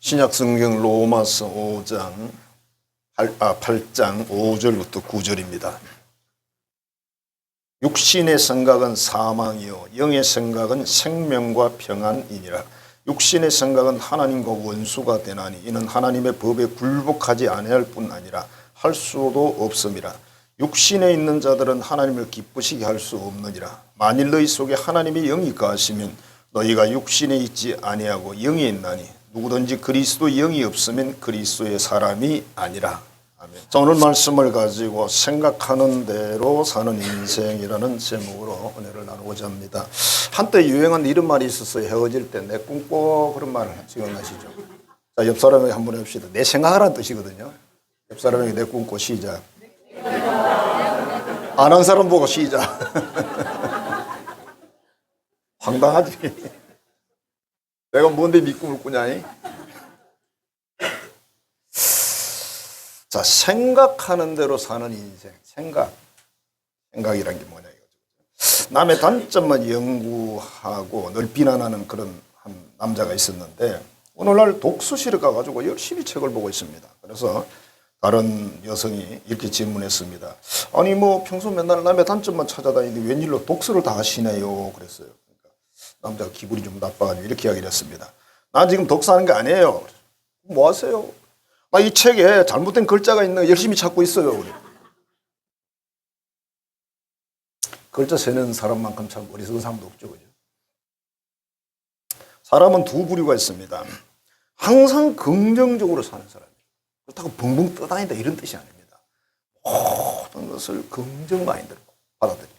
신약 성경 로마서 8장 5절부터 9절입니다. 육신의 생각은 사망이요 영의 생각은 생명과 평안이니라. 육신의 생각은 하나님과 원수가 되나니 이는 하나님의 법에 굴복하지 아니할 뿐 아니라 할 수도 없음이라. 육신에 있는 자들은 하나님을 기쁘시게 할 수 없느니라. 만일 너희 속에 하나님의 영이 거하시면 너희가 육신에 있지 아니하고 영이 있나니 누구든지 그리스도 영이 없으면 그리스도의 사람이 아니라. 아멘. 자, 오늘 말씀을 가지고 생각하는 대로 사는 인생이라는 제목으로 은혜를 나누고자 합니다. 한때 유행한 이런 말이 있었어요. 헤어질 때 내 꿈꿔, 그런 말을 기억나시죠? 자, 옆 사람에게 한번 해봅시다. 내 생각하라는 뜻이거든요. 옆 사람에게 내 꿈꿔 시작. 안 한 사람 보고 시작. 황당하지. 내가 뭔데 네 꿈을 꾸냐? 자, 생각하는 대로 사는 인생. 생각이란 게 뭐냐 이거죠. 남의 단점만 연구하고 늘 비난하는 그런 한 남자가 있었는데 오늘날 독서실에 가가지고 열심히 책을 보고 있습니다. 그래서 다른 여성이 이렇게 질문했습니다. 아니 뭐 평소 맨날 남의 단점만 찾아다니는데 웬일로 독서를 다 하시네요. 그랬어요. 그러니까 남자가 기분이 좀 나빠가지고 이렇게 이야기를 했습니다. 난 지금 독서하는 게 아니에요. 뭐 하세요? 나 이 책에 잘못된 글자가 있는 거 열심히 찾고 있어요. 그래. 글자 세는 사람만큼 참 어리석은 사람도 없죠. 그죠? 사람은 두 부류가 있습니다. 항상 긍정적으로 사는 사람이에요. 그렇다고 붕붕 떠다닌다 이런 뜻이 아닙니다. 모든 것을 긍정 마인드로 받아들여요.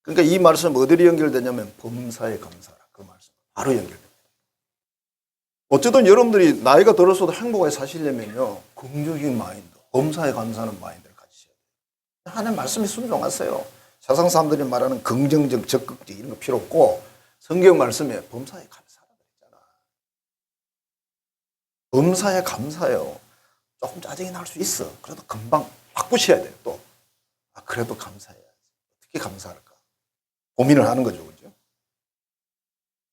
그러니까 이 말씀 어디로 연결되냐면 범사에 감사라. 그 말씀 바로 연결됩니다. 어쨌든 여러분들이 나이가 들어서도 행복하게 사시려면요, 긍정적인 마인드, 범사에 감사하는 마인드를 가지셔야 돼요. 하나님 말씀에 순종하세요. 세상 사람들이 말하는 긍정적, 적극적 이런 거 필요 없고 성경 말씀에 범사에 감사하라 그랬잖아. 범사에 감사해요. 조금 짜증이 날 수 있어. 그래도 금방 바꾸셔야 돼요. 또 그래도 감사해야지. 어떻게 감사할까? 고민을 하는 거죠, 그죠?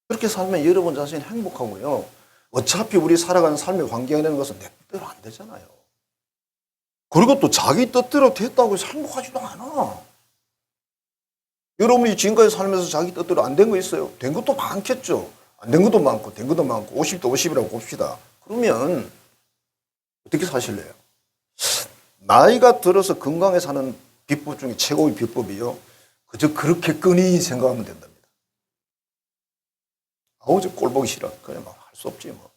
그렇게 살면 여러분 자신이 행복하고요. 어차피 우리 살아가는 삶의 환경이라는 것은 내 뜻대로 안 되잖아요. 그리고 또 자기 뜻대로 됐다고 해서 행복하지도 않아. 여러분이 지금까지 살면서 자기 뜻대로 안 된 거 있어요? 된 것도 많겠죠. 안 된 것도 많고 된 것도 많고 50도 50이라고 봅시다. 그러면 어떻게 사실래요? 나이가 들어서 건강에 사는 비법 중에 최고의 비법이요. 그저 그렇게 끈히 생각하면 된답니다. 아우, 저 꼴 보기 싫어. 그냥 막 할 수 없지 뭐.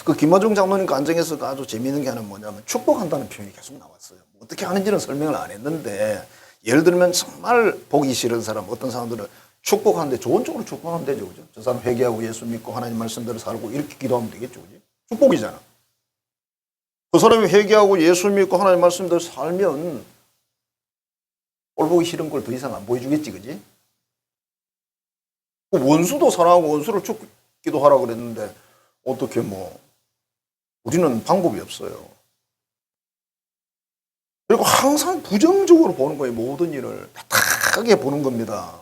그 김만중 장로님 간증에서 아주 재미있는 게 하나 뭐냐면 축복한다는 표현이 계속 나왔어요. 어떻게 하는지는 설명을 안 했는데 예를 들면 정말 보기 싫은 사람, 어떤 사람들은 축복하는데 좋은 쪽으로 축복하면 되죠. 그죠? 저 사람 회개하고 예수 믿고 하나님 말씀대로 살고 이렇게 기도하면 되겠죠. 그죠? 축복이잖아. 그 사람이 회개하고 예수 믿고 하나님 말씀대로 살면 꼴 보기 싫은 걸 더 이상 안 보여주겠지. 그지? 원수도 사랑하고 원수를 죽기도 하라고 그랬는데 어떻게 뭐 우리는 방법이 없어요. 그리고 항상 부정적으로 보는 거예요. 모든 일을 패탁하게 보는 겁니다.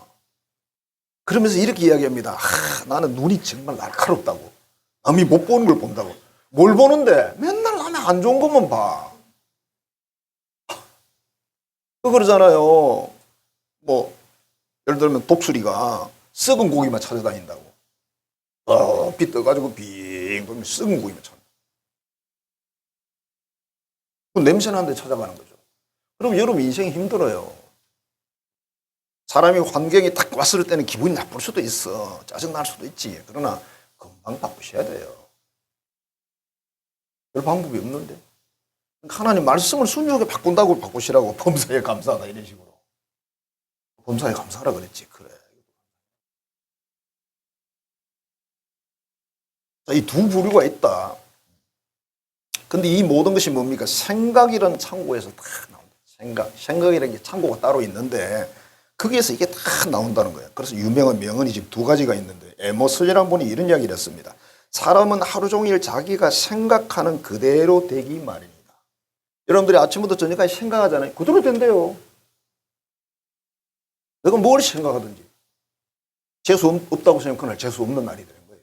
그러면서 이렇게 이야기합니다. 나는 눈이 정말 날카롭다고. 남이 못 보는 걸 본다고. 뭘 보는데? 맨날 남의 안 좋은 것만 봐. 그러잖아요. 뭐 예를 들면 독수리가 썩은 고기만 찾아다닌다고. 빛 떠가지고 빙 돌면 썩은 고기만 찾아. 그 냄새 나는 데 찾아가는 거죠. 그럼 여러분 인생이 힘들어요. 사람이 환경이 딱 왔을 때는 기분이 나쁠 수도 있어. 짜증날 수도 있지. 그러나 금방 바꾸셔야 돼요. 별 방법이 없는데. 하나님 말씀을 순수하게 바꾼다고 바꾸시라고. 범사에 감사하다 이런 식으로. 범사에 감사하라 그랬지. 그래. 이 두 부류가 있다. 근데 이 모든 것이 뭡니까? 생각이라는 창고에서 다 나온다. 생각이라는 게 창고가 따로 있는데 거기에서 이게 다 나온다는 거예요. 그래서 유명한 명언이 지금 두 가지가 있는데 에모스라는 분이 이런 이야기를 했습니다. 사람은 하루 종일 자기가 생각하는 그대로 되기 마련이다. 여러분들이 아침부터 저녁까지 생각하잖아요. 그대로 된대요. 내가 뭘 생각하든지 재수 없다고 생각하는 날 재수 없는 날이 되는 거예요.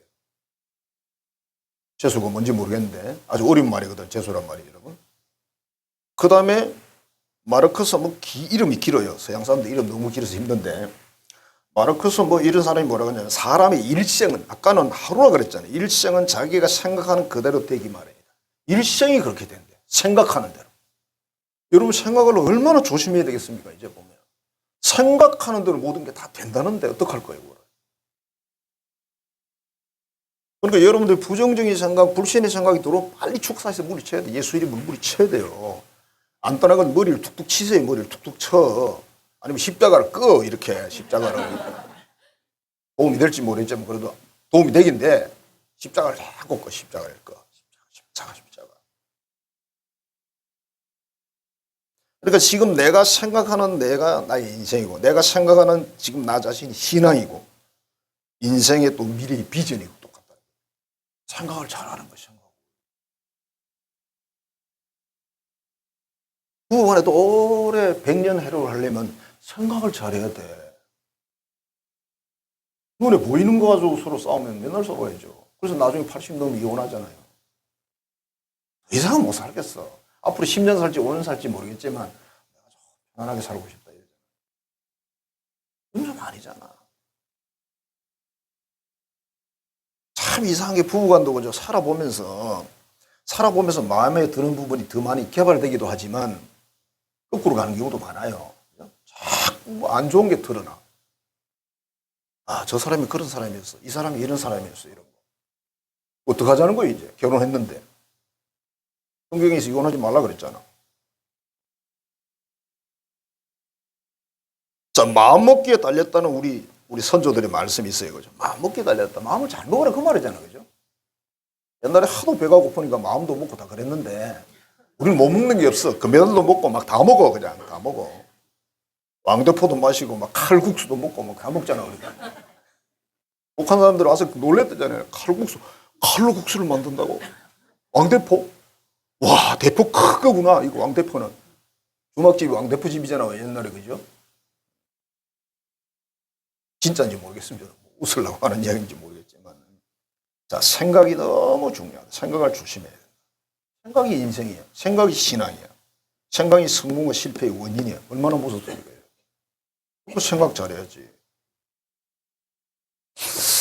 재수가 뭔지 모르겠는데 아주 어려운 말이거든. 재수란 말이 여러분. 그 다음에 마르크스 이름이 길어요. 서양 사람들 이름 너무 길어서 힘든데 마르크스 이런 사람이 뭐라고 하냐면 사람의 일생은 아까는 하루라 그랬잖아요. 일생은 자기가 생각하는 그대로 되기 마련이다. 일생이 그렇게 된대. 생각하는 대로. 여러분 생각을 얼마나 조심해야 되겠습니까? 이제 보면 생각하는 대로 모든 게 다 된다는데 어떡할 거예요? 그걸. 그러니까 여러분들 부정적인 생각, 불신의 생각이 들어오면 빨리 축사해서 물리쳐야 돼. 예수 이름으로 물리쳐야 돼요. 안 떠나면 머리를 툭툭 치세요. 머리를 툭툭 쳐. 아니면 십자가를 꺼. 이렇게 십자가를. 도움이 될지 모르겠지만 그래도 도움이 되긴데 십자가를 자꾸 꺼. 십자가를 꺼. 십자가. 그러니까 지금 내가 생각하는 내가 나의 인생이고 내가 생각하는 지금 나 자신이 신앙이고 인생의 또 미래의 비전이고 똑같다. 생각을 잘하는 것이 생각. 부부간에도 오래 100년 해로를 하려면 생각을 잘해야 돼. 눈에 보이는 거 가지고 서로 싸우면 맨날 싸워야죠. 그래서 나중에 80 넘으면 이혼하잖아요. 더 이상은 못 살겠어. 앞으로 10년 살지 5년 살지 모르겠지만 내가 좀 편안하게 살고 싶다. 이러잖아. 좀 아니잖아. 참 이상하게 부부간도 그죠. 살아보면서 마음에 드는 부분이 더 많이 개발되기도 하지만 거꾸로 가는 경우도 많아요. 자꾸 안 좋은 게 드러나. 아, 저 사람이 그런 사람이었어. 이 사람이 이런 사람이었어. 이런 거. 어떡하자는 거예요, 이제. 결혼했는데. 성경에서 이혼하지 말라 그랬잖아. 자, 마음먹기에 달렸다는 우리 선조들의 말씀이 있어요. 그죠? 마음먹기에 달렸다. 마음을 잘 먹으라 그 말이잖아. 그죠? 옛날에 하도 배가 고프니까 마음도 먹고 다 그랬는데 우리는 못 먹는 게 없어. 금메달도 먹고 막 다 먹어. 그냥 다 먹어. 왕대포도 마시고 막 칼국수도 먹고 막 다 먹잖아. 그러니까. 북한 사람들 와서 놀랬다잖아요. 칼로 국수를 만든다고. 왕대포? 와, 대포 크구나. 이거 왕대포는. 주막집이 왕대포 집이잖아. 옛날에. 그죠? 진짜인지 모르겠습니다. 웃으려고 하는 이야기인지 모르겠지만. 자, 생각이 너무 중요하다. 생각을 조심해야 돼. 생각이 인생이야. 생각이 신앙이야. 생각이 성공과 실패의 원인이야. 얼마나 무섭습니까? 그 생각 잘해야지.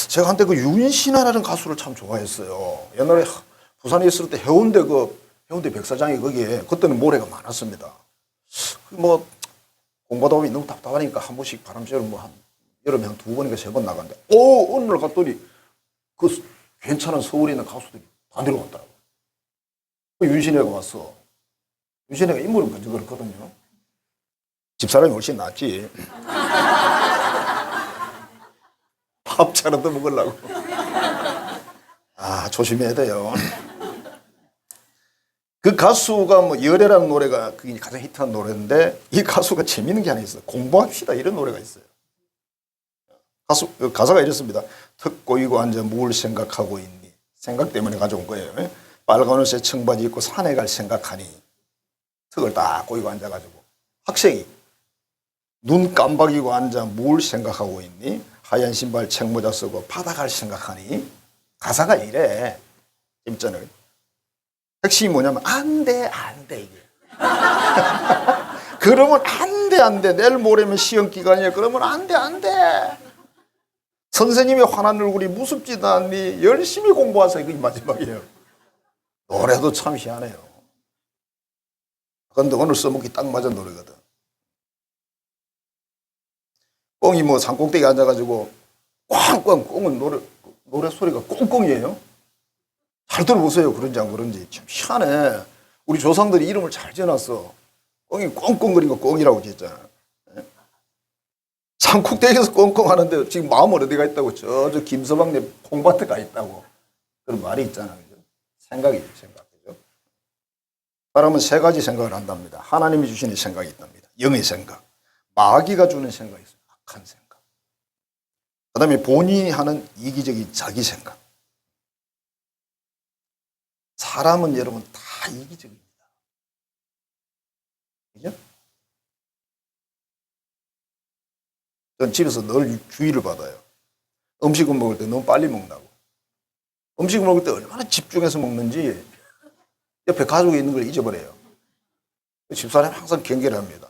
제가 한때 그 윤신아라는 가수를 참 좋아했어요. 옛날에 부산에 있을 때 해운대 백사장이 거기에 그때는 모래가 많았습니다. 공부하다 보면 너무 답답하니까 한 번씩 바람 쐬러 여름에 한 2번인가 3번 나갔는데 어느 날 갔더니 그 괜찮은 서울에 있는 가수들이 다 내려갔더라고. 윤신이가 왔어. 윤신이가 인물은 그렇거든요. 집사람이 훨씬 낫지. 밥 잘 얻어 먹으려고. 아, 조심해야 돼요. 그 가수가 열애라는 노래가 그게 가장 히트한 노래인데 이 가수가 재밌는 게 하나 있어요. 공부합시다 이런 노래가 있어요. 가사가 이렇습니다. 턱 꼬이고 앉아 뭘 생각하고 있니? 생각 때문에 가져온 거예요. 빨간 옷에 청바지 입고 산에 갈 생각하니 턱을 딱 꼬이고 앉아가지고 학생이 눈 깜박이고 앉아 뭘 생각하고 있니? 하얀 신발 책모자 쓰고 바다 갈 생각하니? 가사가 이래. 재밌잖아요. 핵심이 뭐냐면 안 돼 이게. 그러면 안 돼. 내일 모레면 시험 기간이야. 그러면 안 돼. 선생님이 화난 얼굴이 무섭지도 않니? 열심히 공부하세요. 그게 마지막이에요. 노래도 참 희한해요. 그런데 오늘 써먹기 딱 맞은 노래거든. 꽁이 산꼭대기에 앉아가지고 꽁은 노래 소리가 꽁꽁이에요. 잘 들어보세요. 그런지 안 그런지. 참 희한해. 우리 조상들이 이름을 잘 지어놨어. 꽁이 꽁꽁거린 거 꽁이라고 지었잖아. 산꼭대기에서 꽁꽁 하는데 지금 마음은 어디가 있다고? 저 김서방네 콩밭에 가 있다고. 그런 말이 있잖아. 그죠? 생각이죠. 생각. 그죠? 사람은 3가지 생각을 한답니다. 하나님이 주시는 생각이 있답니다. 영의 생각. 마귀가 주는 생각이 있어요. 악한 생각. 그 다음에 본인이 하는 이기적인 자기 생각. 사람은 여러분 다 이기적입니다. 그죠? 전 집에서 늘 주의를 받아요. 음식을 먹을 때 너무 빨리 먹는다고. 음식을 먹을 때 얼마나 집중해서 먹는지 옆에 가족이 있는 걸 잊어버려요. 집사람이 항상 경계를 합니다.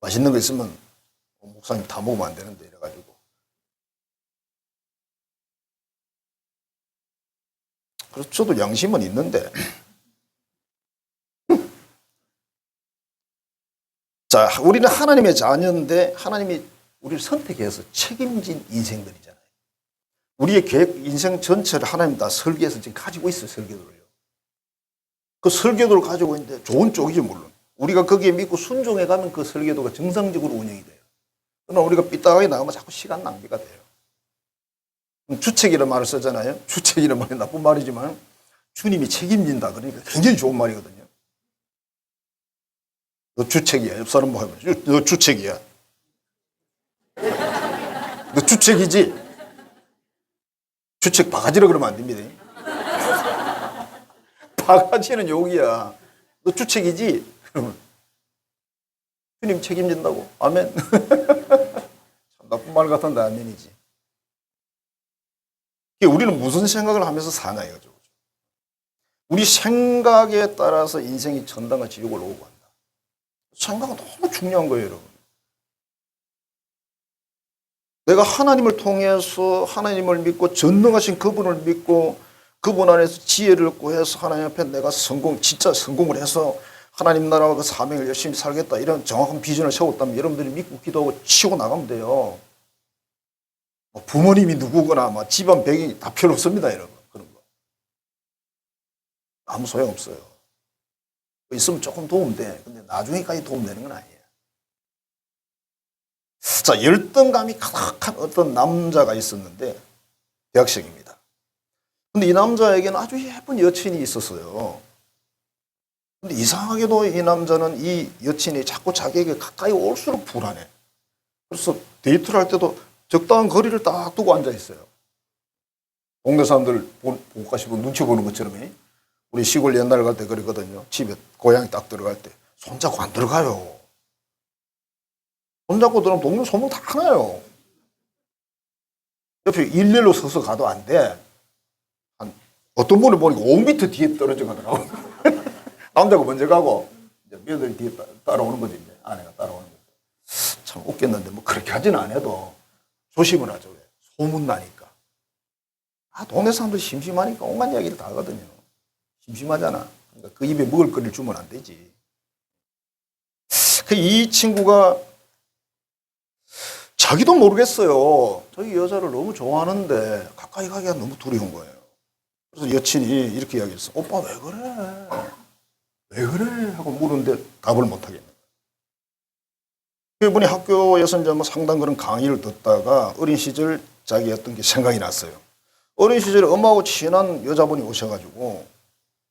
맛있는 거 있으면 목사님 다 먹으면 안 되는데 이래가지고. 그래서 저도 양심은 있는데 자, 우리는 하나님의 자녀인데 하나님이 우리를 선택해서 책임진 인생들이잖아요. 우리의 계획, 인생 전체를 하나님 다 설계해서 지금 가지고 있어요, 설계도를요. 그 설계도를 가지고 있는데 좋은 쪽이지, 물론. 우리가 거기에 믿고 순종해 가면 그 설계도가 정상적으로 운영이 돼요. 그러나 우리가 삐딱하게 나가면 자꾸 시간 낭비가 돼요. 주책이라는 말을 쓰잖아요. 주책이라는 말이 나쁜 말이지만 주님이 책임진다. 그러니까 굉장히 좋은 말이거든요. 너 주책이야. 옆 사람 뭐 해봐. 너 주책이야. 너 주책이지? 주책 바가지라 그러면 안 됩니다. 바가지는 욕이야. 너 주책이지? 그러면 주님 책임진다고. 아멘. 참 나쁜 말 같은데 아멘이지. 우리는 무슨 생각을 하면서 사나 이거죠. 우리 생각에 따라서 인생이 천당과 지옥을 오고 간다. 생각은 너무 중요한 거예요, 여러분. 내가 하나님을 통해서 하나님을 믿고 전능하신 그분을 믿고 그분 안에서 지혜를 구해서 하나님 앞에 내가 진짜 성공을 해서 하나님 나라와 그 사명을 열심히 살겠다 이런 정확한 비전을 세웠다면 여러분들이 믿고 기도하고 치고 나가면 돼요. 부모님이 누구거나 집안 배경이 다 필요 없습니다, 여러분. 그런 거. 아무 소용없어요. 있으면 조금 도움 돼. 근데 나중에까지 도움 되는 건 아니에요. 자, 열등감이 가득한 어떤 남자가 있었는데 대학생입니다. 근데 이 남자에게는 아주 예쁜 여친이 있었어요. 근데 이상하게도 이 남자는 이 여친이 자꾸 자기에게 가까이 올수록 불안해. 그래서 데이트를 할 때도 적당한 거리를 딱 두고 앉아 있어요. 동네 사람들 보고 가시고 눈치 보는 것처럼 우리 시골 옛날 갈 때 그랬거든요. 집에 고향이 딱 들어갈 때 손잡고 안 들어가요. 손잡고 들어가면 동네 소문 다 나요. 옆에 일렬로 서서 가도 안 돼. 어떤 분을 보니까 5m 뒤에 떨어져 가더라고. 남자가 먼저 가고 이제 며느리 뒤에 따라오는 거지. 이제 아내가 따라오는 거지. 참 웃겼는데 뭐 그렇게 하지는 안 해도 조심을 하죠. 왜? 소문 나니까. 동네 사람들 심심하니까 온갖 이야기를 다 하거든요. 심심하잖아. 그러니까 그 입에 먹을 거리를 주면 안 되지. 이 친구가 자기도 모르겠어요. 저희 여자를 너무 좋아하는데 가까이 가기가 너무 두려운 거예요. 그래서 여친이 이렇게 이야기했어. 오빠 왜 그래? 왜 그래? 하고 물었는데 답을 못 하겠네. 이분이 학교에서 이제 상당 그런 강의를 듣다가 어린 시절 자기 어떤 게 생각이 났어요. 어린 시절에 엄마하고 친한 여자분이 오셔가지고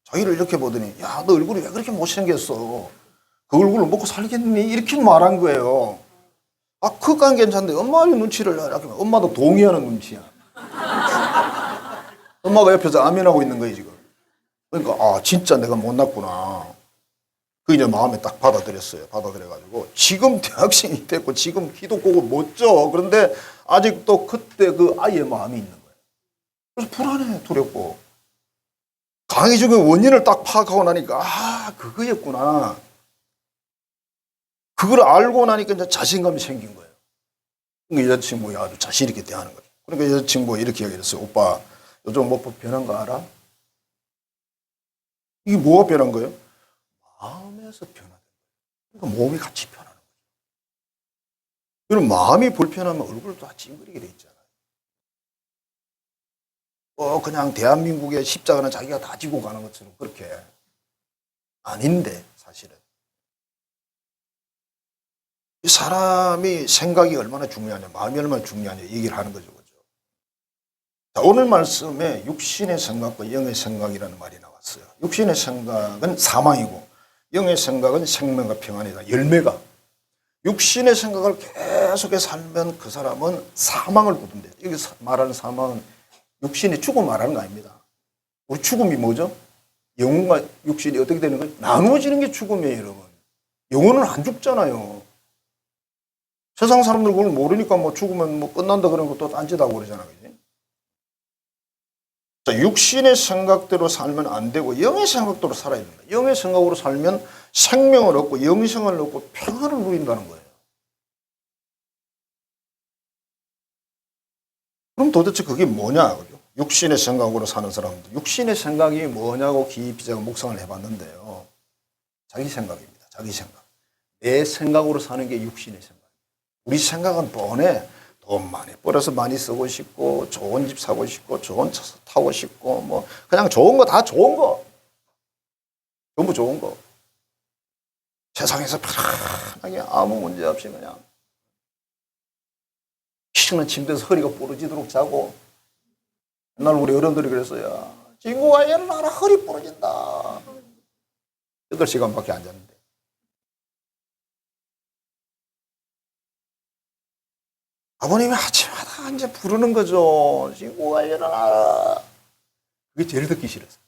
자기를 이렇게 보더니 야, 너 얼굴이 왜 그렇게 못생겼어? 그 얼굴로 먹고 살겠니? 이렇게 말한 거예요. 그건 괜찮은데 엄마의 눈치를 이렇게 엄마도 동의하는 눈치야. 엄마가 옆에서 아멘하고 있는 거예요, 지금. 그러니까 진짜 내가 못났구나. 그 이제 마음에 딱 받아들였어요. 받아들여가지고 지금 대학생이 됐고 지금 기독교고 멋져. 그런데 아직도 그때 그 아이의 마음이 있는 거예요. 그래서 불안해, 두렵고. 강의적인 원인을 딱 파악하고 나니까 그거였구나. 그걸 알고 나니까 이제 자신감이 생긴 거예요. 그러니까 여자친구가 아주 자신 있게 대하는 거죠. 그러니까 여자친구가 이렇게 얘기했어요. 오빠, 요즘 뭐 변한 거 알아? 이게 뭐가 변한 거예요? 마음에서 변하는 거예요. 그러니까 몸이 같이 변하는 거예요. 그럼 마음이 불편하면 얼굴도 다 찡그리게 돼 있잖아요. 그냥 대한민국의 십자가는 자기가 다 지고 가는 것처럼 그렇게 아닌데 사실은. 이 사람이 생각이 얼마나 중요하냐, 마음이 얼마나 중요하냐 얘기를 하는 거죠. 그죠? 자, 오늘 말씀에 육신의 생각과 영의 생각이라는 말이 나왔어요. 육신의 생각은 사망이고 영의 생각은 생명과 평안이다. 열매가. 육신의 생각을 계속해서 살면 그 사람은 사망을 거둔대요. 여기 말하는 사망은 육신이 죽음 말하는 거 아닙니다. 우리 죽음이 뭐죠? 영혼과 육신이 어떻게 되는 거예요? 나누어지는 게 죽음이에요, 여러분. 영혼은 안 죽잖아요. 세상 사람들 그걸 모르니까 죽으면 끝난다 그러는 것도 딴짓하고 그러잖아요. 자, 육신의 생각대로 살면 안 되고 영의 생각대로 살아야 된다. 영의 생각으로 살면 생명을 얻고 영생을 얻고 평안을 누린다는 거예요. 그럼 도대체 그게 뭐냐? 그죠? 육신의 생각으로 사는 사람들. 육신의 생각이 뭐냐고 깊이 제가 묵상을 해봤는데요. 자기 생각입니다. 자기 생각. 내 생각으로 사는 게 육신의 생각. 우리 생각은 뻔해. 돈 많이 벌어서 많이 쓰고 싶고, 좋은 집 사고 싶고, 좋은 차 타고 싶고, 뭐 그냥 좋은 거 다 좋은 거. 전부 좋은 거. 세상에서 편하게 아무 문제 없이 그냥 시원한 침대에서 허리가 부러지도록 자고. 옛날 우리 어른들이 그랬어요. 친구가 일어나라 허리 부러진다. 8시간밖에 안 잤는데. 아버님이 아침마다 이제 부르는 거죠. 친구가 일어나라. 그게 제일 듣기 싫었어요.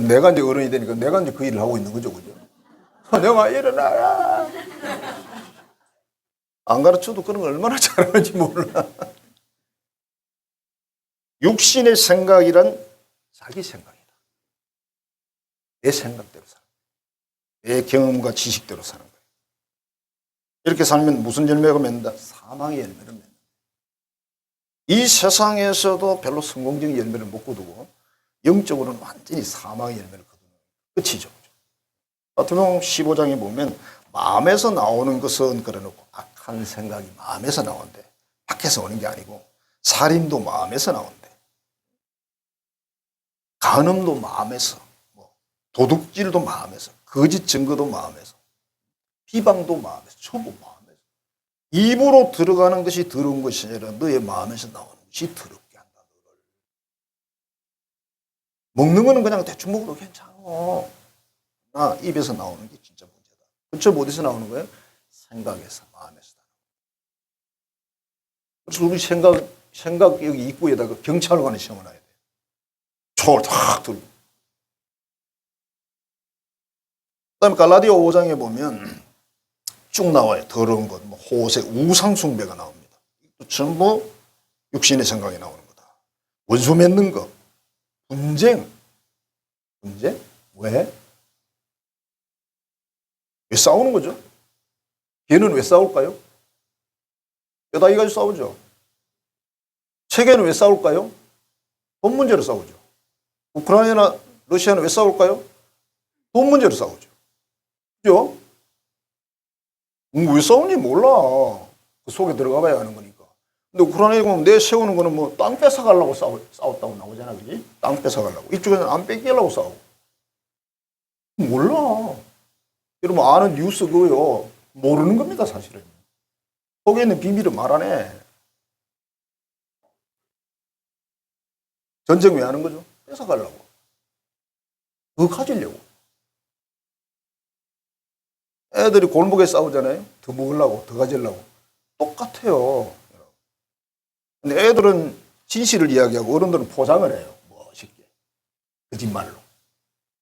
내가 이제 어른이 되니까 내가 이제 그 일을 하고 있는 거죠. 그죠? 내가 일어나라. 안 가르쳐도 그런 걸 얼마나 잘하는지 몰라. 육신의 생각이란 자기 생각이다. 내 생각대로 살아. 내 경험과 지식대로 사는 거예요. 이렇게 살면 무슨 열매가 맺는다? 사망의 열매를 맺는다. 이 세상에서도 별로 성공적인 열매를 못 거두고 영적으로는 완전히 사망의 열매를 거두는 끝이죠. 마태복음 15장에 보면 마음에서 나오는 것은 그래놓고 악한 생각이 마음에서 나온대. 밖에서 오는 게 아니고 살인도 마음에서 나온대. 간음도 마음에서, 도둑질도 마음에서, 거짓 증거도 마음에서, 비방도 마음에서, 전부 마음에서. 입으로 들어가는 것이 더러운 것이 아니라 너의 마음에서 나오는 것이 더럽게 한다. 너를. 먹는 거는 그냥 대충 먹어도 괜찮아. 입에서 나오는 게 진짜 문제다. 그쵸? 어디서 나오는 거예요? 생각에서, 마음에서. 그래서 우리 생각 여기 입구에다가 경찰관의 시험을 놔야 돼. 총을 탁 들고. 그 다음에 갈라디아 5장에 보면 쭉 나와요. 더러운 것, 호세, 우상숭배가 나옵니다. 전부 육신의 생각이 나오는 거다. 원수 맺는 것, 분쟁. 분쟁? 왜? 왜 싸우는 거죠? 걔는 왜 싸울까요? 뼈다귀 가지고 싸우죠. 세계는 왜 싸울까요? 돈 문제로 싸우죠. 우크라이나, 러시아는 왜 싸울까요? 돈 문제로 싸우죠. 그죠? 왜 싸우는지 몰라. 그 속에 들어가 봐야 하는 거니까. 근데 우크라이나 보면 내 세우는 거는 뭐 땅 뺏어가려고 싸웠다고 나오잖아. 그지? 땅 뺏어가려고. 이쪽에는 안 뺏기려고 싸우고. 몰라. 여러분 아는 뉴스 그거요. 모르는 겁니다, 사실은. 속에 있는 비밀을 말 안 해. 전쟁 왜 하는 거죠? 뺏어가려고. 더 가지려고. 애들이 골목에 싸우잖아요. 더 먹으려고, 더 가지려고. 똑같아요. 근데 애들은 진실을 이야기하고 어른들은 포장을 해요. 멋있게. 거짓말로.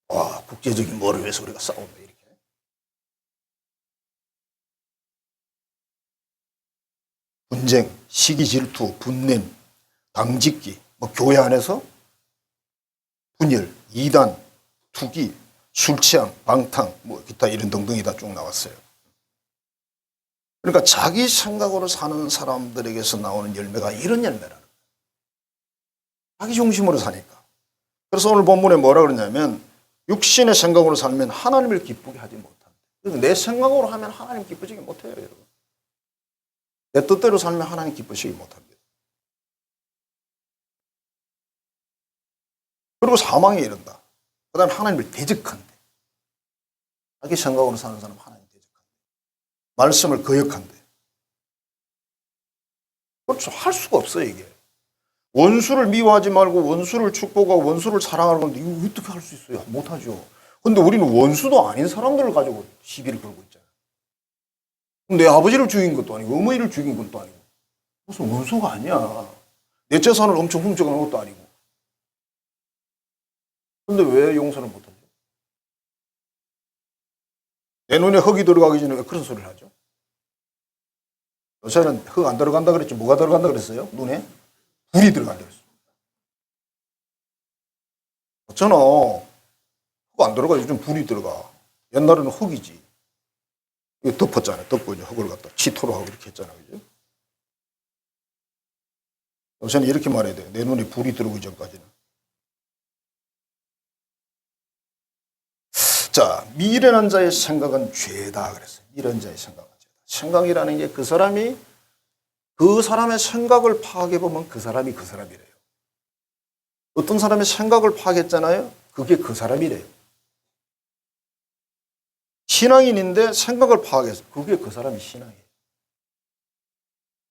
와, 국제적인 뭐를 위해서 우리가 싸운다. 이렇게. 분쟁, 시기 질투, 분냄, 당짓기, 교회 안에서 분열, 이단, 투기, 술 취함, 방탕, 기타 이런 등등이 다 쭉 나왔어요. 그러니까 자기 생각으로 사는 사람들에게서 나오는 열매가 이런 열매라는 거예요. 자기 중심으로 사니까. 그래서 오늘 본문에 뭐라 그러냐면 육신의 생각으로 살면 하나님을 기쁘게 하지 못한다. 내 생각으로 하면 하나님 기쁘시게 못해요, 여러분. 내 뜻대로 살면 하나님 기쁘시게 못합니다. 그리고 사망에 이른다. 그 다음에 하나님을 대적한대. 자기 생각으로 사는 사람은 하나님 대적한대. 말씀을 거역한대. 그렇죠. 할 수가 없어요, 이게. 원수를 미워하지 말고 원수를 축복하고 원수를 사랑하는 건데 이거 어떻게 할 수 있어요? 못하죠. 근데 우리는 원수도 아닌 사람들을 가지고 시비를 걸고 있잖아요. 내 아버지를 죽인 것도 아니고 어머니를 죽인 것도 아니고 무슨 원수가 아니야. 내 재산을 엄청 훔쳐가는 것도 아니고. 근데 왜 용서를 못하죠? 내 눈에 흙이 들어가기 전에 왜 그런 소리를 하죠? 요새는 흙 안 들어간다 그랬지. 뭐가 들어간다 그랬어요? 눈에? 불이 들어간다 그랬어요. 어쩌나 흙 안 들어가. 요즘 불이 들어가. 옛날에는 흙이지. 이거 덮었잖아요. 덮고 이제 흙을 갖다 치토로 하고 이렇게 했잖아요. 그죠? 요새는 이렇게 말해야 돼. 내 눈에 불이 들어오기 전까지는. 자, 미련한 자의 생각은 죄다 그랬어요. 미련한 자의 생각은 죄다. 생각이라는 게 그 사람이 그 사람의 생각을 파악해보면 그 사람이 그 사람이래요. 어떤 사람의 생각을 파악했잖아요. 그게 그 사람이래요. 신앙인인데 생각을 파악해서 그게 그 사람이 신앙이에요.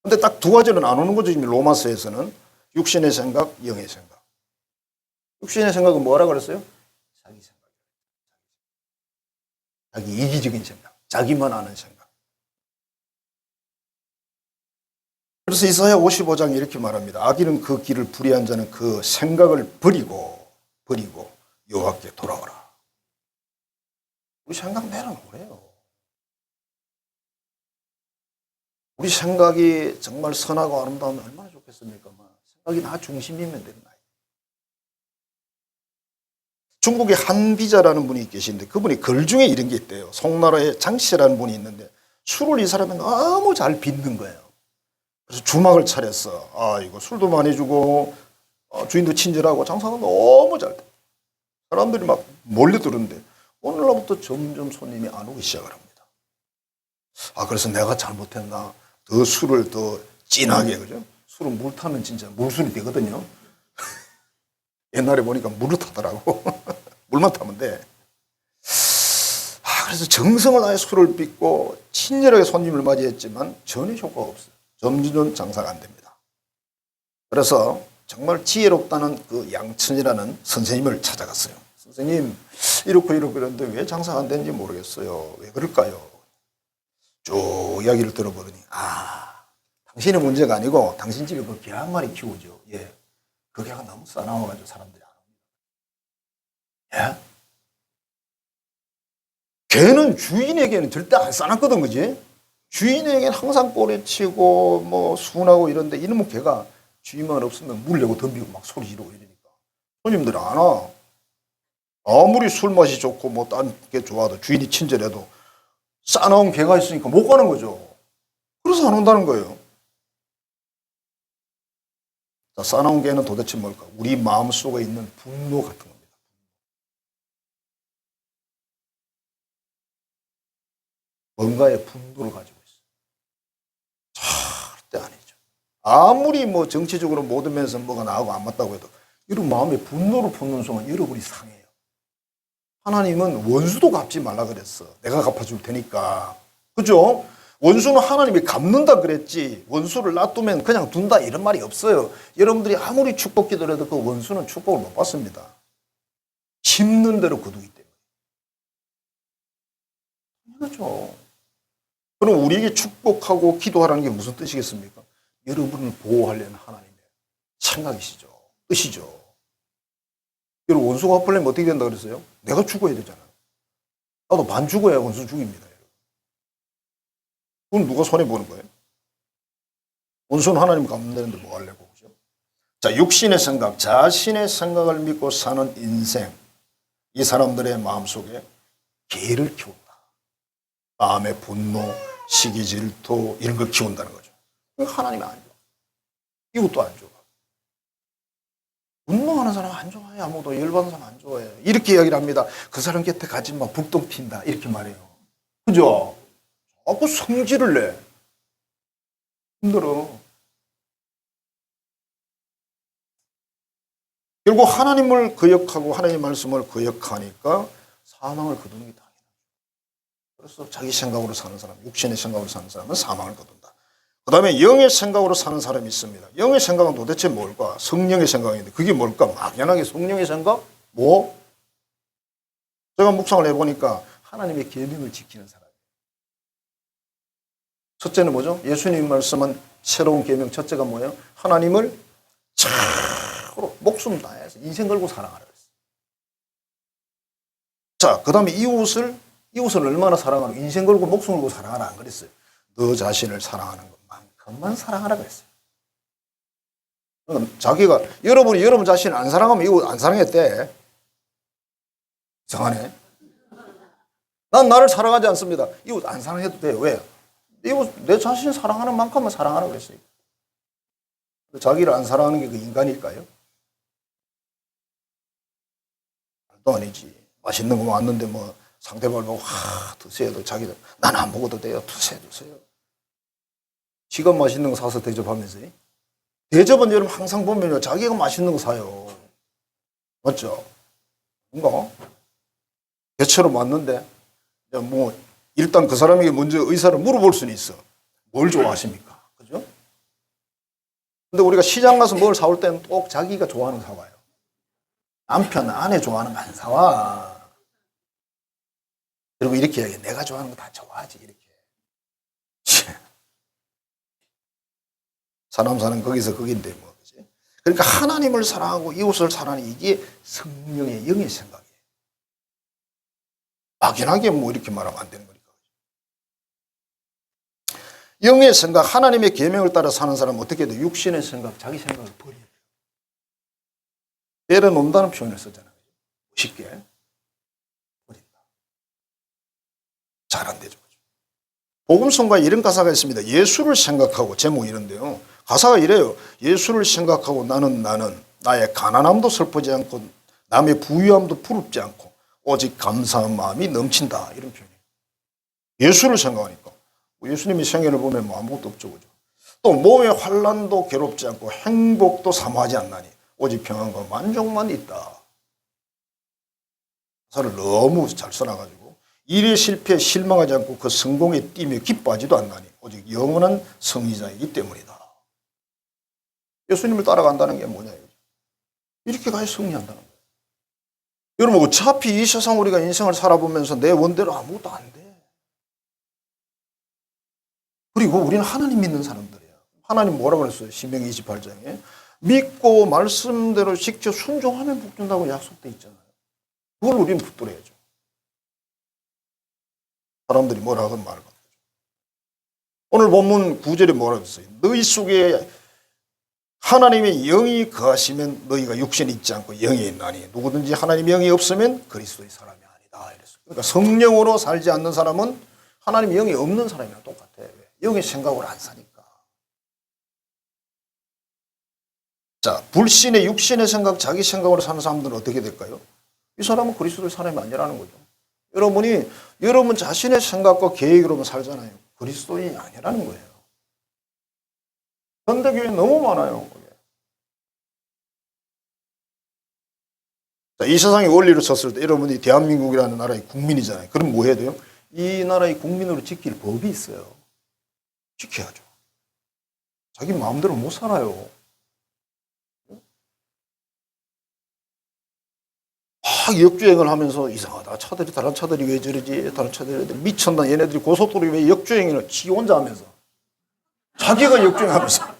근데 딱 두 가지는 안 오는 거죠. 지금 로마서에서는 육신의 생각, 영의 생각. 육신의 생각은 뭐라 그랬어요? 자기 생각. 자기 이기적인 생각. 자기만 아는 생각. 그래서 이사야 55장 이렇게 말합니다. 악인은 그 길을 불의한 자는 그 생각을 버리고 여호와께 돌아오라. 우리 생각 내려놓으래요. 우리 생각이 정말 선하고 아름다우면 얼마나 좋겠습니까? 생각이 나 중심이면 되는 거예요. 중국에 한비자라는 분이 계신데 그분이 글 중에 이런 게 있대요. 송나라에 장씨라는 분이 있는데 술을 이 사람이 너무 잘 빚는 거예요. 그래서 주막을 차렸어. 아, 이거 술도 많이 주고 주인도 친절하고 장사가 너무 잘 돼. 사람들이 막 몰려들었는데 오늘날부터 점점 손님이 안 오기 시작을 합니다. 아, 그래서 내가 잘못했나? 더 술을 더 진하게, 그죠? 술은 물 타면 진짜 물술이 되거든요. 옛날에 보니까 물을 타더라고. 물만 타면 돼. 아, 그래서 정성을 다해 술을 빚고 친절하게 손님을 맞이했지만 전혀 효과가 없어요. 점점 장사가 안 됩니다. 그래서 정말 지혜롭다는 그 양천이라는 선생님을 찾아갔어요. 선생님, 이렇고 그런데 왜 장사가 안 되는지 모르겠어요. 왜 그럴까요? 쭉 이야기를 들어보더니, 당신의 문제가 아니고 당신 집에 그 개 한 마리 키우죠. 예. 그 개가 너무 싸나워가지고 사람들이 안 옵니다. 예? 개는 주인에게는 절대 안 싸놨거든, 그지? 주인에게는 항상 꼬리치고 뭐 순하고 이런데 이놈의 개가 주인만 없으면 물 내고 덤비고 막 소리 지르고 이러니까 손님들이 안 와. 아무리 술 맛이 좋고 뭐 딴 게 좋아도 주인이 친절해도 싸나운 개가 있으니까 못 가는 거죠. 그래서 안 온다는 거예요. 자, 싸나운 개는 도대체 뭘까? 우리 마음속에 있는 분노 같은 겁니다. 뭔가의 분노를 가지고 있어요. 절대 아니죠. 아무리 뭐 정치적으로 모든 면에서 뭐가 나하고 안 맞다고 해도 이런 마음에 분노를 품는 순간 여러분이 상해요. 하나님은 원수도 갚지 말라 그랬어. 내가 갚아줄 테니까. 그죠? 원수는 하나님이 갚는다 그랬지 원수를 놔두면 그냥 둔다 이런 말이 없어요. 여러분들이 아무리 축복 기도해도 그 원수는 축복을 못 받습니다. 심는 대로 거두기 때문에. 그렇죠. 그럼 우리에게 축복하고 기도하라는 게 무슨 뜻이겠습니까? 여러분을 보호하려는 하나님의 생각이시죠. 뜻이죠. 여러분 원수가 갚으려면 어떻게 된다 그랬어요? 내가 죽어야 되잖아요. 나도 반 죽어야 원수 죽입니다. 그건 누가 손해보는 거예요? 원수는 하나님 갚는다는데 뭐 하려고, 그죠? 자, 육신의 생각, 자신의 생각을 믿고 사는 인생. 이 사람들의 마음속에 개를 키운다. 마음의 분노, 시기 질투 이런 걸 키운다는 거죠. 하나님이 안 좋아. 이것도 안 좋아. 분노하는 사람 안 좋아해. 아무도 열받는 사람 안 좋아해. 이렇게 이야기를 합니다. 그 사람 곁에 가지 마. 북동 튄다. 이렇게 말해요. 그죠? 자꾸 성질을 내. 힘들어. 결국 하나님을 거역하고 하나님의 말씀을 거역하니까 사망을 거두는 게 당연하죠. 그래서 자기 생각으로 사는 사람, 육신의 생각으로 사는 사람은 사망을 거둔다. 그 다음에 영의 생각으로 사는 사람이 있습니다. 영의 생각은 도대체 뭘까? 성령의 생각인데 그게 뭘까? 막연하게 성령의 생각? 뭐? 제가 묵상을 해보니까 하나님의 계명을 지키는 사람. 첫째는 뭐죠? 예수님 말씀은 새로운 계명 첫째가 뭐예요? 하나님을 참으로 목숨 다해서 인생 걸고 사랑하라 그랬어요. 자, 그 다음에 이웃을 얼마나 사랑하라? 인생 걸고 목숨 걸고 사랑하라 안 그랬어요. 너 자신을 사랑하는 것만큼 그것만 사랑하라 그랬어요. 자기가 여러분이 여러분 자신을 안 사랑하면 이거 안 사랑했대. 이상하네. 난 나를 사랑하지 않습니다. 이거 안 사랑해도 돼요. 왜? 이거 내 자신을 사랑하는 만큼만 사랑하라 그랬어요. 자기를 안 사랑하는 게 그 인간일까요? 말도 아니지. 맛있는 거 왔는데 뭐 상대방을 보고 드세요. 자기도 난 안 먹어도 돼요. 드세요. 지가 맛있는 거 사서 대접하면서요. 대접은 여러분 항상 보면요. 자기가 맛있는 거 사요. 맞죠? 뭔가 대처럼 왔는데 뭐 일단 그 사람에게 먼저 의사를 물어볼 수는 있어. 뭘 좋아하십니까? 그죠? 근데 우리가 시장 가서 뭘 사올 때는 꼭 자기가 좋아하는 거 사와요. 남편, 아내 좋아하는 거 안 사와. 여러분 이렇게 이야기해. 내가 좋아하는 거 다 좋아하지. 이렇게. 사람 사는 거기서 거긴데 뭐. 그치? 그러니까 하나님을 사랑하고 이웃을 사랑하는 이게 성령의 영의 생각이에요. 막연하게 뭐 이렇게 말하면 안 되는 거니까. 영의 생각, 하나님의 계명을 따라 사는 사람은 어떻게 해도 육신의 생각, 자기 생각을 버려요. 때려놓는다는 표현을 쓰잖아요. 쉽게 버린다. 잘 안 되죠. 복음성가에 이런 가사가 있습니다. 예수를 생각하고, 제목이 이런데요. 가사가 이래요. 예수를 생각하고 나는 나의 가난함도 슬프지 않고 남의 부유함도 부럽지 않고 오직 감사한 마음이 넘친다. 이런 표현이에요. 예수를 생각하니까. 예수님의 생애를 보면 뭐 아무것도 없죠. 그죠? 또 몸의 환난도 괴롭지 않고 행복도 사모하지 않나니 오직 평안과 만족만 있다. 가사를 너무 잘 써놔가지고 일의 실패에 실망하지 않고 그 성공에 뛰며 기뻐하지도 않나니 오직 영원한 승리자이기 때문이다. 예수님을 따라간다는 게 뭐냐. 이렇게 가야 승리한다는 거예요. 여러분 어차피 이 세상 우리가 인생을 살아보면서 내 원대로 아무것도 안 돼. 그리고 우리는 하나님 믿는 사람들이에요. 하나님 뭐라고 그랬어요? 신명기 28장에 믿고 말씀대로 지켜 순종하면 복 준다고 약속돼 있잖아요. 그걸 우리는 붙들어야죠. 사람들이 뭐라 하건 말건. 오늘 본문 9절에 뭐라고 했어요? 너희 속에 하나님의 영이 거하시면 너희가 육신이 있지 않고 영이 있나니 누구든지 하나님의 영이 없으면 그리스도의 사람이 아니다. 이랬어요. 그러니까 성령으로 살지 않는 사람은 하나님의 영이 없는 사람이랑 똑같아요. 영의 생각으로 안 사니까. 자, 불신의 육신의 생각, 자기 생각으로 사는 사람들은 어떻게 될까요? 이 사람은 그리스도의 사람이 아니라는 거죠. 여러분이 여러분 자신의 생각과 계획으로만 살잖아요. 그리스도인이 아니라는 거예요. 현대교회 너무 많아요. 자, 이 세상의 원리로 쳤을 때 여러분이 대한민국이라는 나라의 국민이잖아요. 그럼 뭐 해야 돼요? 이 나라의 국민으로 지킬 법이 있어요. 지켜야죠. 자기 마음대로 못 살아요. 역주행을 하면서 이상하다. 차들이 다른 차들이 왜 저러지? 다른 차들이 미쳤나? 얘네들이 고속도로에 왜 역주행을 지 혼자 하면서 자기가 역주행하면서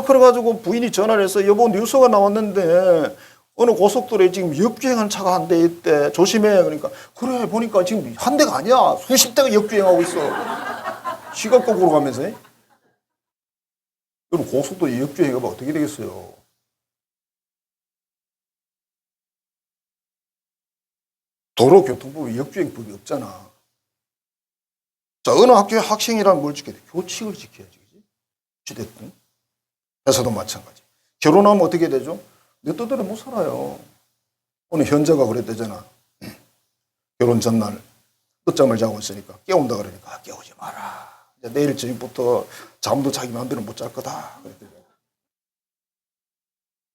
그래가지고 부인이 전화를 해서 여보 뉴스가 나왔는데 어느 고속도로에 지금 역주행하는 차가 한 대 있대. 조심해. 그러니까 그래 보니까 지금 한 대가 아니야. 수십 대가 역주행하고 있어. 지가 거꾸로 가면서. 그럼 고속도로에 역주행하면 어떻게 되겠어요? 도로교통법에 역주행법이 없잖아. 자, 어느 학교의 학생이라면 뭘 지켜야 돼? 교칙을 지켜야지. 그지? 어찌됐든. 회사도 마찬가지. 결혼하면 어떻게 되죠? 내 뜻대로 못 살아요. 오늘 현자가 그랬대잖아. 결혼 전날 늦잠을 자고 있으니까 깨운다 그러니까 깨우지 마라. 이제 내일 저녁부터 잠도 자기 마음대로 못 잘 거다. 그랬더니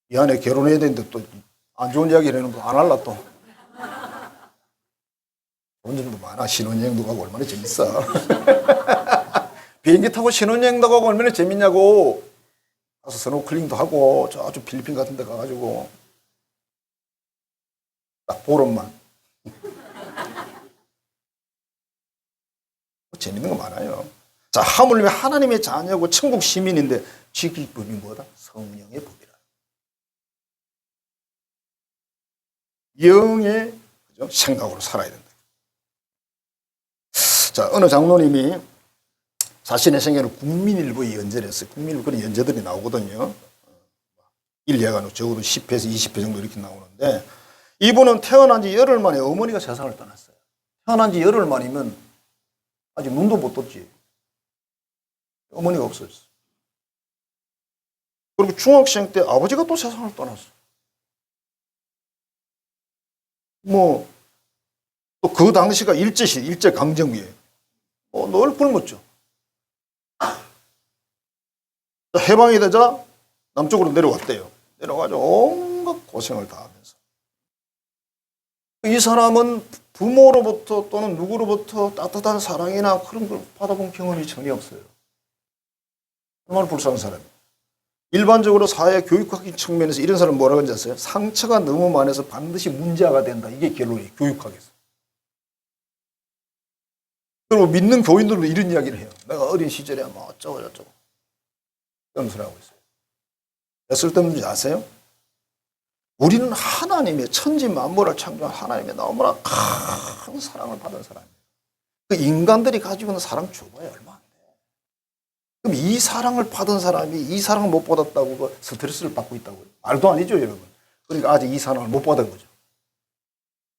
이 안에 결혼해야 되는데 또 안 좋은 이야기를 해놓고 안 할라 또. 좋은 점도 많아. 신혼여행도 가고 얼마나 재밌어. 비행기 타고 신혼여행도 가고 얼마나 재밌냐고. 가서 스노클링도 하고 저쪽 필리핀 같은 데 가가지고 딱 보름만. 재밌는 거 많아요. 자, 하물며 하나님의 자녀고 천국 시민인데 지킬 법이 뭐다? 성령의 법이라. 영의 생각으로 살아야 된다. 자, 어느 장로님이 자신의 생애를 국민일보에 연재를 했어요. 국민일보 그런 연재들이 나오거든요. 1회가 적어도 10회에서 20회 정도 이렇게 나오는데 이분은 태어난 지 열흘 만에 어머니가 세상을 떠났어요. 태어난 지 열흘 만이면 아직 눈도 못 떴지. 어머니가 없어졌어. 그리고 중학생 때 아버지가 또 세상을 떠났어. 뭐, 또 그 당시가 일제강점기예요. 늘 굶었죠. 해방이 되자 남쪽으로 내려왔대요. 내려가지고 온갖 고생을 다 하면서. 이 사람은 부모로부터 또는 누구로부터 따뜻한 사랑이나 그런 걸 받아본 경험이 전혀 없어요. 얼마나 불쌍한 사람이에요. 일반적으로 사회 교육학인 측면에서 이런 사람 뭐라고 하는지 아세요? 상처가 너무 많아서 반드시 문제가 된다. 이게 결론이에요. 교육학에서. 그리고 믿는 교인들도 이런 이야기를 해요. 내가 어린 시절에 뭐 어쩌고 저쩌고. 그런 소리 하고 있어요. 몇 쓸데없는지 아세요? 우리는 하나님의 천지 만물을 창조한 하나님의 너무나 큰 사랑을 받은 사람이에요. 그 인간들이 가지고 있는 사랑 줘봐야 얼마 안 돼. 그럼 이 사랑을 받은 사람이 이 사랑을 못 받았다고 그 스트레스를 받고 있다고요? 말도 아니죠, 여러분. 그러니까 아직 이 사랑을 못 받은 거죠.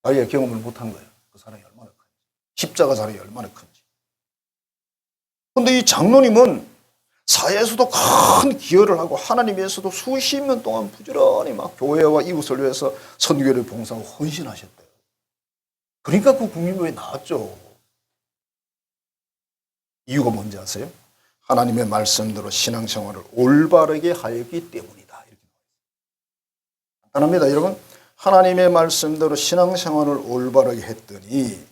자기가 경험을 못한 거예요. 그 사랑이 얼마나 큰지. 십자가 사랑이 얼마나 큰지. 그런데 이 장로님은 사회에서도 큰 기여를 하고 하나님 위해서도 수십 년 동안 부지런히 막 교회와 이웃을 위해서 선교를 봉사하고 헌신하셨대요. 그러니까 그 국민교회에 나왔죠. 이유가 뭔지 아세요? 하나님의 말씀대로 신앙생활을 올바르게 하였기 때문이다. 이렇게 간단합니다. 여러분, 하나님의 말씀대로 신앙생활을 올바르게 했더니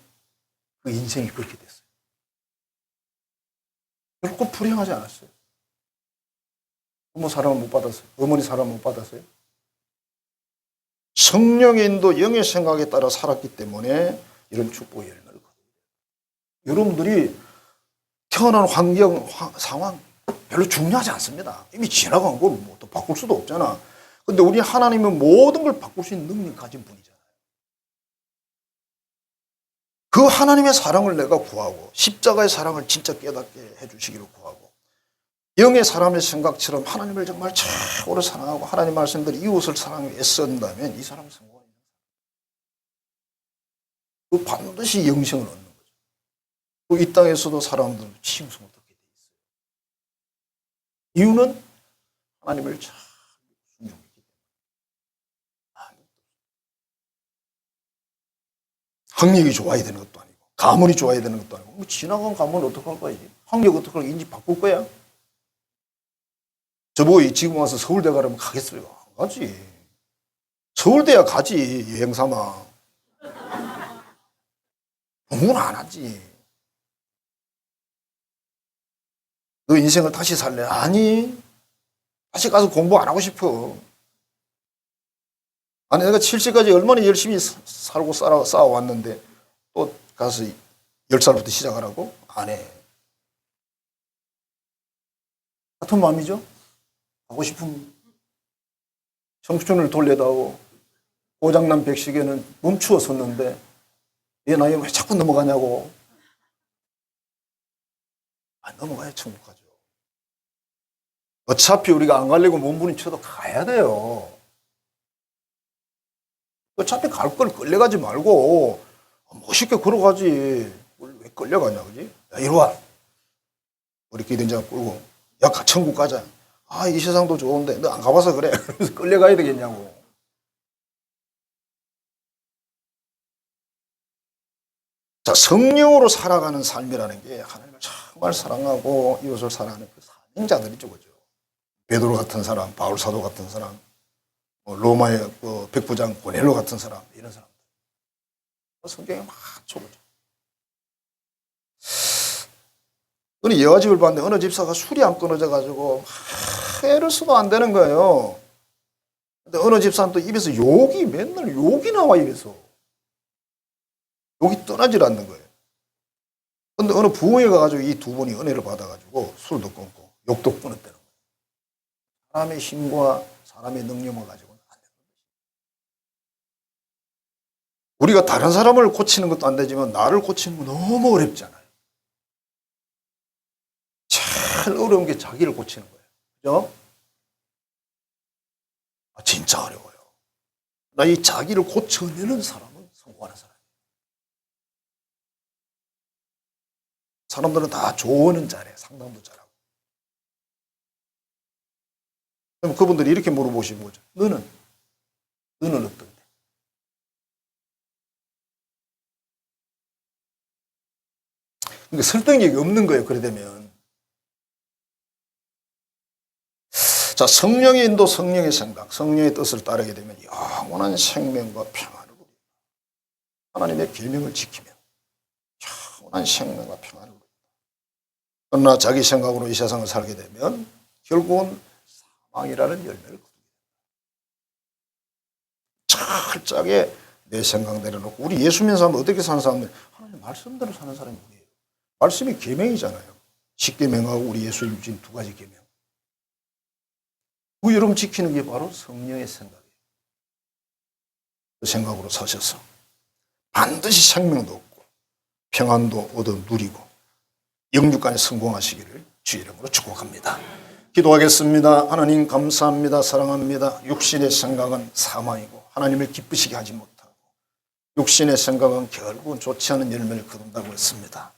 그 인생이 그렇게 됐어요. 결코 불행하지 않았어요. 부모 사랑을 못 받았어요. 어머니 사랑을 못 받았어요. 성령의 인도 영의 생각에 따라 살았기 때문에 이런 축복의 열매를 거둬요. 여러분들이 태어난 환경, 상황 별로 중요하지 않습니다. 이미 지나간 걸 뭐 또 바꿀 수도 없잖아. 근데 우리 하나님은 모든 걸 바꿀 수 있는 능력 가진 분이잖아요. 그 하나님의 사랑을 내가 구하고 십자가의 사랑을 진짜 깨닫게 해주시기를 구하고 영의 사람의 생각처럼 하나님을 정말 최고로 사랑하고 하나님 말씀대로 이웃을 사랑하며 애쓴다면 이 사람은 성공합니다. 그 반드시 영생을 얻는 거죠. 그 이 땅에서도 사람들은 치유성을 얻게 돼 있어요. 이유는 하나님을 참 순종했기 때문에. 학력이 좋아야 되는 것도 아니고 가문이 좋아야 되는 것도 아니고 뭐 지나간 가문을 어떻게 할 거야? 학력 어떻게 할 거야? 인지 바꿀 거야? 저보고 지금 와서 서울대 가라면 가겠어요? 안 가지. 서울대야 가지, 여행 삼아. 공부는 안 하지. 너 인생을 다시 살래? 아니. 다시 가서 공부 안 하고 싶어. 아니, 내가 70까지 얼마나 열심히 살고 쌓아왔는데 또 가서 10살부터 시작하라고? 안 해. 같은 마음이죠? 하고 싶은 청춘을 돌려다오 고장난 백식에는 멈추어 섰는데 얘 나이 왜 자꾸 넘어가냐고. 안 넘어가야 천국 가죠. 어차피 우리가 안 가려고 몸부림쳐도 가야 돼요. 어차피 갈 걸 끌려가지 말고 멋있게 걸어가지. 왜 끌려가냐, 그지? 야, 이리 와. 우리끼리 이제 끌고 야, 천국 가자. 아, 이 세상도 좋은데 너 안 가봐서 그래. 그래서 끌려가야 되겠냐고. 자, 성령으로 살아가는 삶이라는 게 하나님을 정말 사랑하고 이웃을 사랑하는 그 사명자들이죠, 그죠? 베드로 같은 사람, 바울 사도 같은 사람, 로마의 백부장 고넬로 같은 사람, 이런 사람. 성경에 많죠, 그죠? 어느 예화집을 봤는데 어느 집사가 술이 안 끊어져가지고 해를 써도 안 되는 거예요. 근데 어느 집사는 또 입에서 맨날 욕이 나와, 입에서. 욕이 떠나질 않는 거예요. 근데 어느 부흥회 가가지고 이 두 분이 은혜를 받아가지고 술도 끊고 욕도 끊었다는 거예요. 사람의 힘과 사람의 능력을 가지고는 안 되는 거예요. 우리가 다른 사람을 고치는 것도 안 되지만 나를 고치는 건 너무 어렵잖아요. 제일 어려운 게 자기를 고치는 거예요. 그죠? 진짜 어려워요. 나 이 자기를 고쳐내는 사람은 성공하는 사람이에요. 사람들은 다 조언은 잘해. 상담도 잘하고. 그럼 그분들이 이렇게 물어보시는 거죠. 너는 어떤데? 그러니까 설득력이 없는 거예요. 그래 되면. 자, 성령의 인도, 성령의 생각, 성령의 뜻을 따르게 되면 영원한 생명과 평안을 누립니다. 하나님의 계명을 지키면 영원한 생명과 평안을 누립니다. 그러나 자기 생각으로 이 세상을 살게 되면 결국은 사망이라는 열매를 거두게 됩니다. 철저하게 내 생각 내려놓고, 우리 예수 믿는 사람은 어떻게 사는 사람들? 하나님 말씀대로 사는 사람이 우리예요. 말씀이 계명이잖아요. 십계명하고 우리 예수님 주신 두 가지 계명. 그 여러분 지키는 게 바로 성령의 생각이에요. 그 생각으로 사셔서 반드시 생명도 얻고 평안도 얻어 누리고 영육간에 성공하시기를 주의 이름으로 축복합니다. 기도하겠습니다. 하나님 감사합니다. 사랑합니다. 육신의 생각은 사망이고 하나님을 기쁘시게 하지 못하고 육신의 생각은 결국은 좋지 않은 열매를 거둔다고 했습니다.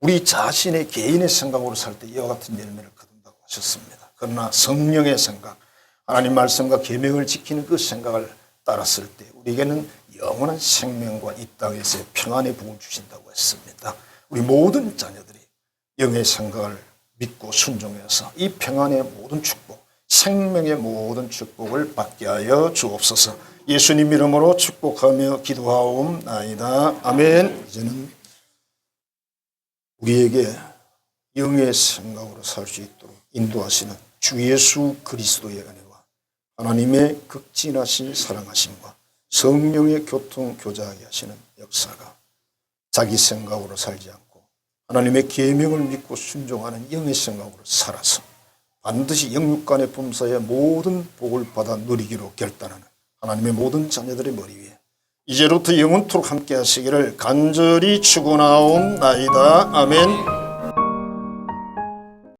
우리 자신의 개인의 생각으로 살 때 이와 같은 열매를 거둔다고 하셨습니다. 그러나 성령의 생각, 하나님 말씀과 계명을 지키는 그 생각을 따랐을 때 우리에게는 영원한 생명과 이 땅에서의 평안의 복을 주신다고 했습니다. 우리 모든 자녀들이 영의 생각을 믿고 순종해서 이 평안의 모든 축복, 생명의 모든 축복을 받게 하여 주옵소서. 예수님 이름으로 축복하며 기도하옵나이다. 아멘. 이제는 우리에게 영의 생각으로 살 수 있도록 인도하시는 주 예수 그리스도의 은혜와 하나님의 극진하신 사랑하심과 성령의 교통 교제하게 하시는 역사가 자기 생각으로 살지 않고 하나님의 계명을 믿고 순종하는 영의 생각으로 살아서 반드시 영육간의 범사의 모든 복을 받아 누리기로 결단하는 하나님의 모든 자녀들의 머리 위에 이제부터 영원토록 함께 하시기를 간절히 축원하옵나이다. 아멘.